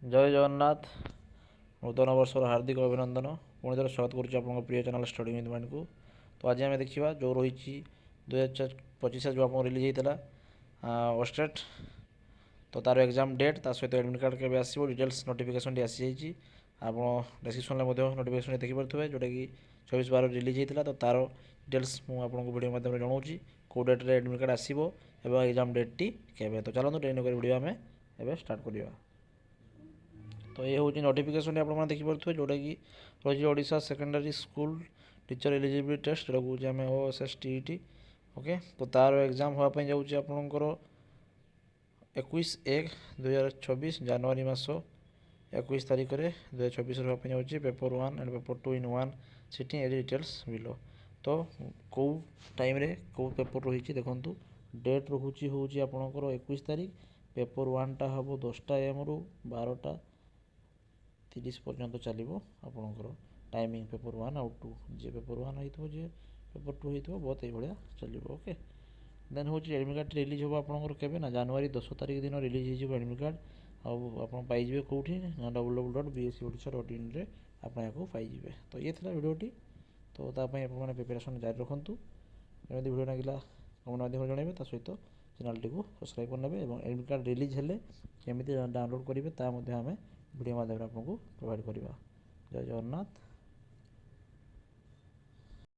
ଜୟ ଜଗନ୍ନାଥ। ନୂତନ ବର୍ଷର ହାର୍ଦ୍ଦିକ ଅଭିନନ୍ଦନ। ପୁଣି ଥରେ ସ୍ୱାଗତ କରୁଛି ଆପଣଙ୍କ ପ୍ରିୟ ଚ୍ୟାନେଲ୍ ଷ୍ଟଡି ୱିଥ୍ ମାଇଣ୍ଡକୁ। ତ ଆଜି ଆମେ ଦେଖିବା ଯେଉଁ ରହିଛି 2025 ଯେଉଁ ଆପଣଙ୍କ ରିଲିଜ୍ ହେଇଥିଲା ଓଷ୍ଟେଟ୍, ତ ତା'ର ଏକ୍ଜାମ୍ ଡେଟ୍ ତା ସହିତ ଆଡ଼ମିଟ୍ କାର୍ଡ଼ କେବେ ଆସିବ ଡିଟେଲ୍ସ ନୋଟିଫିକେସନ୍ଟି ଆସିଯାଇଛି। ଆପଣ ଡେସ୍କ୍ରିପ୍ସନ୍ରେ ମଧ୍ୟ ନୋଟିଫିକେସନ୍ ଦେଖିପାରୁଥିବେ, ଯେଉଁଟାକି 24/12 ରିଲିଜ୍ ହେଇଥିଲା। ତ ତା'ର ଡିଟେଲ୍ସ ମୁଁ ଆପଣଙ୍କୁ ଭିଡ଼ିଓ ମାଧ୍ୟମରେ ଜଣାଉଛି, କେଉଁ ଡେଟ୍ରେ ଆଡ଼ମିଟ୍ କାର୍ଡ଼ ଆସିବ ଏବଂ ଏକ୍ଜାମ୍ ଡେଟ୍ଟି କେବେ। ତ ଚାଲନ୍ତୁ ଟ୍ରେନ୍ କରି ଭିଡ଼ିଓ ଆମେ ଏବେ ଷ୍ଟାର୍ଟ କରିବା। ତ ଏ ହେଉଛି ନୋଟିଫିକେସନ୍ଟି ଆପଣମାନେ ଦେଖିପାରୁଥିବେ, ଯେଉଁଟାକି ରହିଛି Odisha secondary school teacher eligibility test, ଯେଉଁଟା କହୁଛି ଆମେ OSSTET। ଓକେ, ତ ତା'ର ଏକ୍ଜାମ୍ ହେବା ପାଇଁ ଯାଉଛି ଆପଣଙ୍କର 21/1/2024 ଜାନୁଆରୀ ମାସ 21 ତାରିଖରେ 2024 ହେବା ପାଇଁ ଯାଉଛି। Paper 1 and paper 2 in 1 sitting ଏରି ଡିଟେଲ୍ସ ବିଲୋ। ତ କେଉଁ ଟାଇମ୍ରେ କେଉଁ ପେପର୍ ରହିଛି ଦେଖନ୍ତୁ। ଡେଟ୍ ରହୁଛି ହେଉଛି ଆପଣଙ୍କର 21 ତାରିଖ। ପେପର୍ 1ଟା ହେବ 10ଟା AM ରୁ 12:30 ପର୍ଯ୍ୟନ୍ତ ଚାଲିବ ଆପଣଙ୍କର ଟାଇମିଂ। ପେପର୍ 1 ଆଉ 2, ଯିଏ ପେପର୍ 1 ହେଇଥିବ, ଯିଏ ପେପର୍ 2 ହେଇଥିବ, ବହୁତ ଏଇଭଳିଆ ଚାଲିବ। ଓକେ, ଦେନ୍ ହେଉଛି ଆଡ଼ମିଟ୍ କାର୍ଡ଼ଟି ରିଲିଜ୍ ହେବ ଆପଣଙ୍କର କେବେ ନା ଜାନୁଆରୀ 10 ତାରିଖ ଦିନ ରିଲିଜ୍ ହେଇଯିବ ଆଡ଼ମିଟ୍ କାର୍ଡ଼। ଆଉ ଆପଣ ପାଇଯିବେ କେଉଁଠି ନା www.bscodisha.in ଆପଣ ଏହାକୁ ପାଇଯିବେ। ତ ଇଏ ଥିଲା ଭିଡ଼ିଓଟି। ତ ତା ପାଇଁ ଆପଣମାନେ ପ୍ରିପାରେସନ୍ ଜାରି ରଖନ୍ତୁ। ଏମିତି ଭିଡ଼ିଓ ଲାଗିଲା କମେଣ୍ଟ ମାଧ୍ୟମରେ ଜଣାଇବେ, ତା ସହିତ ଚ୍ୟାନେଲ୍ଟିକୁ ସବସ୍କ୍ରାଇବ୍ କରିନେବେ ଏବଂ ଆଡ଼ମିଟ୍ କାର୍ଡ଼ ରିଲିଜ୍ ହେଲେ କେମିତି ଡାଉନଲୋଡ଼୍ କରିବେ ତା ମଧ୍ୟ ଆମେ ଭିଡ଼ିଓ ମାଧ୍ୟମରେ ଆପଣଙ୍କୁ ପ୍ରୋଭାଇଡ଼ କରିବା। ଜୟ ଜଗନ୍ନାଥ।